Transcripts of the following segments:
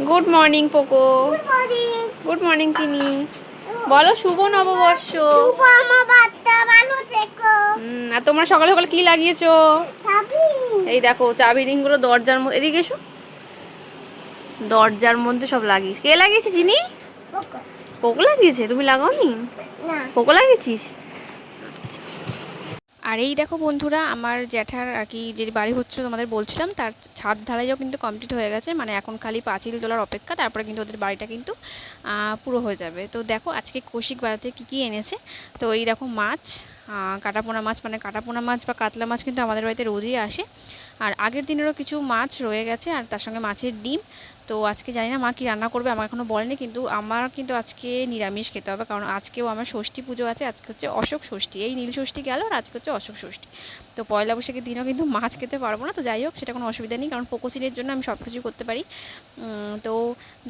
Good morning Poco. Good morning. Good morning চিনি। বলো শুভ নববর্ষ। শুভ নববর্ষ, ভালো থেকো। আর তোমরা সকালে সকালে কি লাগিয়েছো? চাবি। এই দেখো চাবি রিংগুলো দরজার মধ্যে, এদিকে এসো। দরজার মধ্যে সব লাগিয়েছে। কে লাগিয়েছে চিনি? পোকো। পোকো লাগিয়েছে, তুমি লাগাওনি? না। পোকো লাগিয়েছিস? আর এই দেখো বন্ধুরা, আমার জ্যাঠার আর কি যে বাড়ি হচ্ছিল তোমাদের বলছিলাম, তার ছাদ ঢালাইও কিন্তু কমপ্লিট হয়ে গেছে। মানে এখন খালি পাঁচিল তোলার অপেক্ষা, তারপরে কিন্তু ওদের বাড়িটা কিন্তু পুরো হয়ে যাবে। তো দেখো আজকে কৌশিক বাড়িতে কী কী এনেছে। তো এই দেখো মাছ, কাটাপোনা মাছ, মানে কাটাপোনা মাছ বা কাতলা মাছ কিন্তু আমাদের বাড়িতে রোজই আসে। আর আগের দিনেরও কিছু মাছ রয়ে গেছে, আর তার সঙ্গে মাছের ডিম। তো আজকে জানি না মা কী রান্না করবে, আমার এখনও বলেনি, কিন্তু আমার কিন্তু আজকে নিরামিষ খেতে হবে, কারণ আজকেও আমার ষষ্ঠী পুজো আছে। আজকে হচ্ছে অশোক ষষ্ঠী, এই নীল ষষ্ঠী গেল আর আজকে হচ্ছে অশোক ষষ্ঠী। তো পয়লা বৈশাখের দিনও কিন্তু মাছ খেতে পারবো না। তো যাই হোক, সেটা কোনো অসুবিধা নেই, কারণ পোকোচিনের জন্য আমি সব কিছু করতে পারি। তো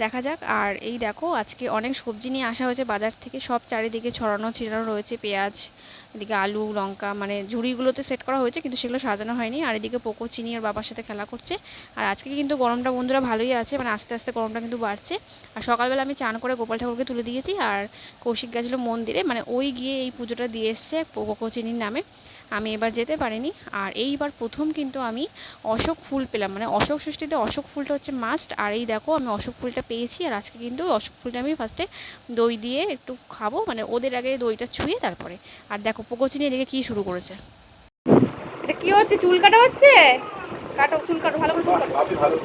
দেখা যাক। আর এই দেখো আজকে অনেক সবজি নিয়ে আসা হয়েছে বাজার থেকে, সব চারিদিকে ছড়ানো ছিটানো রয়েছে। পেঁয়াজ, এদিকে আলু, লঙ্কা, মানে ঝুড়িগুলোতে সেট করা হয়েছে, কিন্তু সেগুলো সাজানো হয়নি। আর এদিকে পোকো চিনি ওর বাবার সাথে খেলা করছে। আর আজকে কিন্তু গরমটা বন্ধুরা ভালোই আছে, মানে আস্তে আস্তে গরমটা কিন্তু বাড়ছে। আর সকালবেলা আমি চান করে গোপাল ঠাকুরকে তুলে দিয়েছি, আর কৌশিক গেছিলো মন্দিরে, মানে ওই গিয়ে এই পুজোটা দিয়ে এসছে পোকো চিনির নামে। আমি এবার যেতে পারিনি। আর এইবার প্রথম কিন্তু আমি অশোক ফুল পেলাম, মানে অশোক ষষ্ঠীতে অশোক ফুলটা হচ্ছে মাস্ট। আর এই দেখো আমি অশোক ফুলটা পেয়েছি, আর আজকে কিন্তু অশোক ফুলটা আমি ফার্স্টে দই দিয়ে একটু খাবো, মানে ওদের আগে দইটা ছুঁয়ে তারপরে। আর দেখো পোকোচিনি এদিকে কী শুরু করেছে। এটা কি হচ্ছে? চুল কাটা হচ্ছে? কাটো, চুল কাটো, ভালো করে চুল কাটো।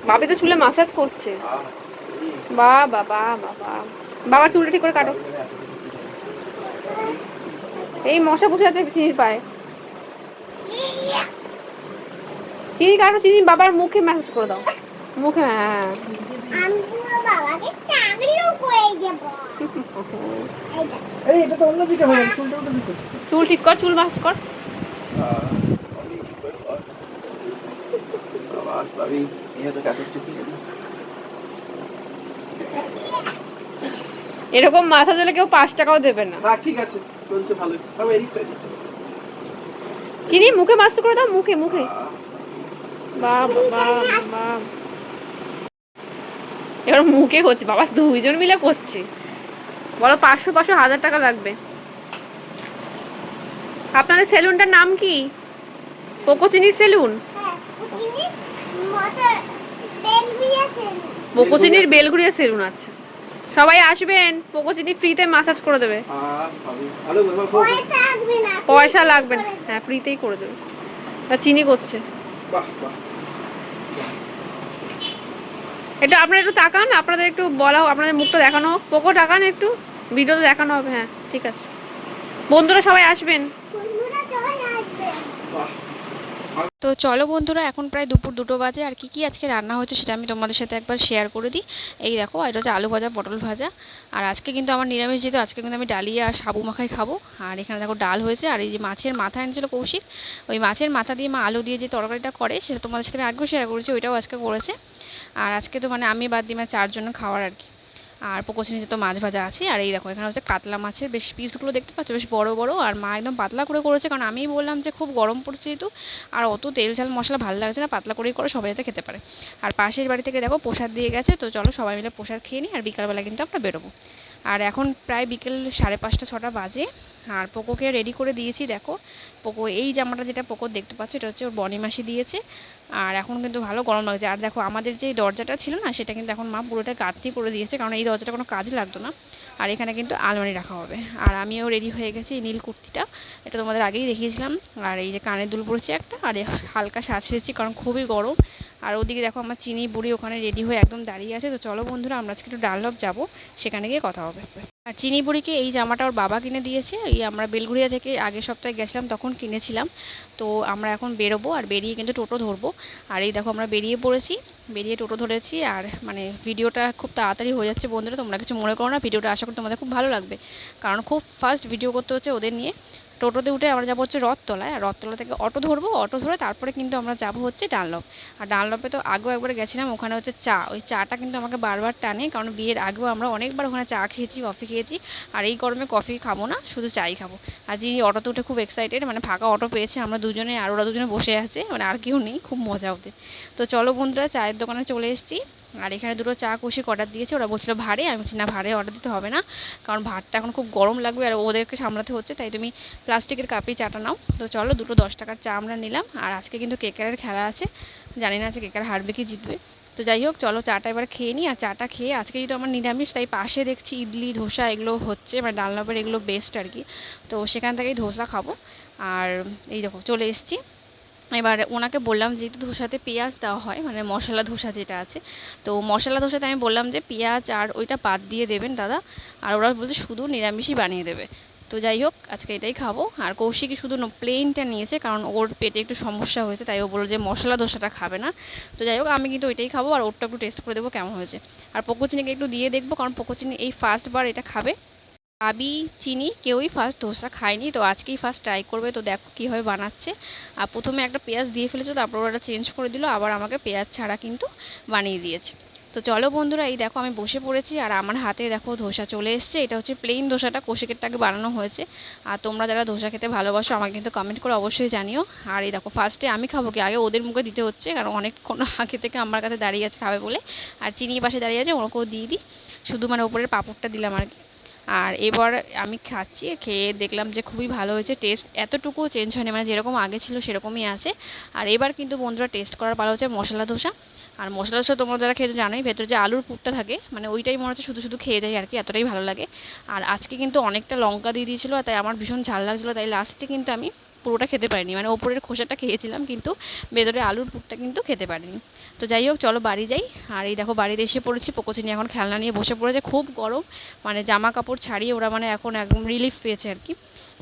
ভাবি তো চুলে মাসাজ করছে। বাবা বাবা বাবা, বাবার চুলটা ঠিক করে কাটো। এই মশা বসে আছে চিনির পায়ে। চিনি কাটো, চিনি বাবার মুখে ম্যাসাজ করে দাও, মুখে। হ্যাঁ, আমি পুরো বাবাকে টাগলো করে দেব। এই এটা তো অন্যদিকে হয়, চুলটা উল্টো দিকে। চুল ঠিক কর, চুল ম্যাসাজ কর। এরকম মাসাজ হলে কেউ 5 টাকাও দেবে না। ঠিক আছে, চলছে ভালোই। বাবা এদিকটা চিনি মুখে ম্যাসাজ করে দাও, মুখে মুখে। বাবা বাবা, এবার মুখে হচ্ছে। বাবা দুইজন মিলে করছে। বলো 500 500 1000 টাকা লাগবে। আপনাদের সেলুনটার নাম কি? পোকোচিনির সেলুন? হ্যাঁ, চিনি মটর তেল দিয়েছে। পোকোচিনির বেলঘুরিয়া সেলুন। আছে, সবাই আসবেন, পোকোচিনি ফ্রিতে ম্যাসাজ করে দেবে। ভালো পয়সা লাগবে না। পয়সা লাগবে না, হ্যাঁ ফ্রিতেই করে দেবে। তা চিনি করছে। বাহ বাহ। এটা আপনারা একটু তাকান, আপনাদের একটু বলাও, আপনাদের মুখটা দেখানো হোক। পোকো তাকান একটু, ভিডিওতে দেখানো হবে। হ্যাঁ ঠিক আছে, বন্ধুরা সবাই আসবেন। বন্ধুরা সবাই আসবে। বাহ। তো চলো বন্ধুরা, এখন প্রায় দুপুর 2টো বাজে। আর কি কি আজকে রান্না হয়েছে সেটা আমি তোমাদের সাথে একবার শেয়ার করে দিই। এই দেখো, এটা হচ্ছে আলু ভাজা, পটল ভাজা। আর আজকে কিন্তু আমার নিরামিষ, যেহেতু আজকে কিন্তু আমি ডালিয়া আর সাবু মাখাই খাবো। আর এখানে দেখো ডাল হয়েছে। আর এই যে মাছের মাথা এনেছিল কৌশিক, ওই মাছের মাথা দিয়ে মা আলু দিয়ে যে তরকারিটা করে, সেটা তোমাদের সাথে আমি আগেও শেয়ার করেছি, ওইটাও আজকে করেছে। আর আজকে তো মানে আমি বাদ দিয়ে মানে 4 জনের খাওয়ার আর কি। আর পোকোচিনিতে তো মাছ ভাজা আছে। আর এই দেখো এখানে হচ্ছে কাতলা মাছের বেশ পিসগুলো দেখতে পাচ্ছ, বেশ বড় বড়। আর মা একদম পাতলা করে করেছে, কারণ আমি বললাম যে খুব গরম পড়ছে যেহেতু, আর অত তেল ঝাল মশলা ভালো লাগছে না, পাতলা করেই করে সবাই যাতে খেতে পারে। আর পাশের বাড়ি থেকে দেখো প্রসাদ দিয়ে গেছে। তো চলো সবাই মিলে প্রসাদ খেয়ে নিই, আর বিকালবেলা কিন্তু আমরা বেরোবো। আর এখন প্রায় বিকেল 5:30 6টা বাজে। আর পোকোকে রেডি করে দিয়েছি। দেখো পোকো এই জামাটা যেটা পোকো দেখতে পাচ্ছ, এটা হচ্ছে ওর বনি মাসি দিয়েছে। আর এখন কিন্তু ভালো গরম লাগছে। আর দেখো আমাদের যে দরজাটা ছিল না, সেটা কিন্তু এখন মা পুরোটা গাঁথনি করে দিয়েছে, কারণ এই দরজাটা কোনো কাজে লাগতো না। আর এখানে কিন্তু আলমারি রাখা হবে। আর আমিও রেডি হয়ে গেছি, নীল কুর্তিটা, এটা তোমাদের আগেই দেখিয়েছিলাম। আর এই যে কানের দুল পরেছি একটা, আর হালকা সাজিয়েছি কারণ খুবই গরম। আর ওদিকে দেখো আমার চিনি বুড়ি ওখানে রেডি হয়ে একদম দাঁড়িয়ে আছে। তো চলো বন্ধুরা, আমরা আজকে একটু ডানলপ যাবো, সেখানে গিয়ে কথা হবে। আর চিনি বুড়িকে এই জামাটা ওর বাবা কিনে দিয়েছে। এই আমরা বেলঘুরিয়া থেকে আগের সপ্তাহে গেছিলাম, তখন কিনেছিলাম। তো আমরা এখন বেরোবো, আর বেরিয়ে কিন্তু টোটো ধরবো। আর এই দেখো আমরা বেরিয়ে পড়েছি, বেরিয়ে টোটো ধরেছি। আর মানে ভিডিওটা খুব তাড়াতাড়ি হয়ে যাচ্ছে বন্ধুরা, তোমরা কিছু মনে করো না। ভিডিওটা আশা করি তোমাদের খুব ভালো লাগবে, কারণ খুব ফাস্ট ভিডিও করতে হচ্ছে ওদের নিয়ে। টোটোতে উঠে আমরা যাবো হচ্ছে রথতলায়, আর রথতলা থেকে অটো ধরবো, অটো ধরে তারপরে কিন্তু আমরা যাবো হচ্ছে ডানলপ। আর ডানলপে তো আগেও একবার গেছিলাম, ওখানে হচ্ছে চা, ওই চাটা কিন্তু আমাকে বারবার টানে, কারণ বিয়ের আগেও আমরা অনেকবার ওখানে চা খেয়েছি, কফি খেয়েছি। আর এই গরমে কফি খাবো না, শুধু চাই খাবো। আর যিনি অটোতে উঠে খুব এক্সাইটেড, মানে ফাঁকা অটো পেয়েছে, আমরা দুজনে, আর ওরা দুজনে বসে আছে, মানে আর কেউ নেই, খুব মজা ওদের। তো চলো বন্ধুরা, চায়ের দোকানে চলে এসেছি। আর এখানে দুটো চা কৌশিক অর্ডার দিয়েছে, ওরা বলছিল ভাড়ে, আমি বলছি না ভাড়ে অর্ডার দিতে হবে না, কারণ ভাতটা এখন খুব গরম লাগবে আর ওদেরকে সামলাতে হচ্ছে, তাই তুমি প্লাস্টিকের কাপেই চাটা নাও। তো চলো দুটো 10 টাকার চা আমরা নিলাম। আর আজকে কিন্তু কেকারের খেলা আছে, জানি না আজকে কেকার হারবে কি জিতবে। তো যাই হোক চলো চাটা এবার খেয়ে নিই। আর চাটা খেয়ে, আজকে যেহেতু আমার নিরামিষ, তাই পাশে দেখছি ইডলি ধোসা এগুলো হচ্ছে, মানে ডালনাপের এগুলো বেস্ট আর কি, তো সেখান থেকেই ধোসা খাবো। আর এই দেখো চলে এসেছি। এবার ওনাকে বললাম, যেহেতু ধোসাতে পেঁয়াজ দেওয়া হয়, মানে মশলা ধোসা যেটা আছে, তো মশলা ধোসাতে আমি বললাম যে পেঁয়াজ আর ওইটা বাদ দিয়ে দেবেন দাদা, আর ওরা বলছে শুধু নিরামিষই বানিয়ে দেবে। তো যাই হোক আজকে এটাই খাবো। আর কৌশিকই শুধু প্লেনটা নিয়েছে, কারণ ওর পেটে একটু সমস্যা হয়েছে, তাই ও বললো যে মশলা ধোসাটা খাবে না। তো যাই হোক আমি কিন্তু ওইটাই খাবো, আর ওরটা একটু টেস্ট করে দেবো কেমন হয়েছে। আর পোকোচিনিকে একটু দিয়ে দেখবো, কারণ পোকোচিনি এই ফার্স্ট বার এটা খাবে। ভাবি, চিনি কেউই ফার্স্ট ধোসা খায়নি, তো আজকেই ফার্স্ট ট্রাই করবে। তো দেখো কীভাবে বানাচ্ছে। আর প্রথমে একটা পেঁয়াজ দিয়ে ফেলেছে, তারপর ওটা চেঞ্জ করে দিল, আবার আমাকে পেঁয়াজ ছাড়া কিন্তু বানিয়ে দিয়েছে। তো চলো বন্ধুরা, এই দেখো আমি বসে পড়েছি, আর আমার হাতে দেখো ধোসা চলে এসছে। এটা হচ্ছে প্লেন ধোসাটা, কৌশিকেরটাকে বানানো হয়েছে। আর তোমরা যারা ধোসা খেতে ভালোবাসো আমাকে কিন্তু কমেন্ট করে অবশ্যই জানিও। আর এই দেখো ফার্স্টে আমি খাবো, কি আগে ওদের মুখে দিতে হচ্ছে, কারণ অনেকক্ষণ আগে থেকে আমার কাছে দাঁড়িয়ে আছে খাবে বলে। আর চিনি পাশে দাঁড়িয়ে আছে, ওনাকেও দিয়ে দিই, শুধু মানে ওপরের পাঁপড়টা দিলাম আর কি। আর এবার আমি খাচ্ছি, খেয়ে দেখলাম যে খুবই ভালো হয়েছে, টেস্ট এতটুকুও চেঞ্জ হয়নি, মানে যেরকম আগে ছিল সেরকমই আছে। আর এবার কিন্তু বন্ধুরা টেস্ট করার পালা হচ্ছে মশলা ধোসা। আর মশলা ধোসা তোমরা যারা খেতে জানোই, ভেতরে যে আলুর পুরটা থাকে, মানে ওইটাই মনে হচ্ছে শুধু শুধু খেয়ে যাই আর কি, এতটাই ভালো লাগে। আর আজকে কিন্তু অনেকটা লঙ্কা দিয়ে দিয়েছিলো, তাই আমার ভীষণ ঝাল লাগছিলো, তাই লাস্টে কিন্তু আমি পুরোটা খেতে পারিনি, মানে ওপরের খোসাটা খেয়েছিলাম, কিন্তু ভেতরে আলুর পুরটা কিন্তু খেতে পারিনি। তো যাই হোক চলো বাড়ি যাই। আর এই দেখো বাড়িতে এসে পড়েছি, পোকোচিনি এখন খেলনা নিয়ে বসে পড়েছে, খুব গরম, মানে জামা কাপড় ছাড়িয়ে ওরা মানে এখন একদম রিলিফ পেয়েছে আর কি।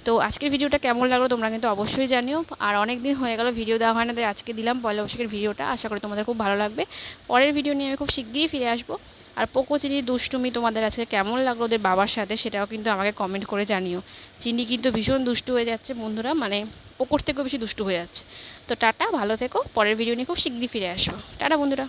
তো আজকের ভিডিওটা কেমন লাগলো তোমরা কিন্তু অবশ্যই জানিও। আর অনেক দিন হয়ে গেল ভিডিও দেওয়া হয় না, তাই আজকে দিলাম পয়লা বৈশাখের ভিডিওটা, আশা করি তোমাদের খুব ভালো লাগবে। পরের ভিডিও নিয়ে আমি খুব শিগগিরই ফিরে আসবো। আর পোকোচিনির দুষ্টুমি তোমাদের আজকে কেমন লাগলো ওদের বাবার সাথে, সেটাও কিন্তু আমাকে কমেন্ট করে জানিও। চিনি কিন্তু ভীষণ দুষ্টু হয়ে যাচ্ছে বন্ধুরা, মানে পোকোর থেকেও বেশি দুষ্টু হয়ে যাচ্ছে। তো টাটা, ভালো থেকো, পরের ভিডিও নিয়ে খুব শিগগিরই ফিরে আসবো। টাটা বন্ধুরা।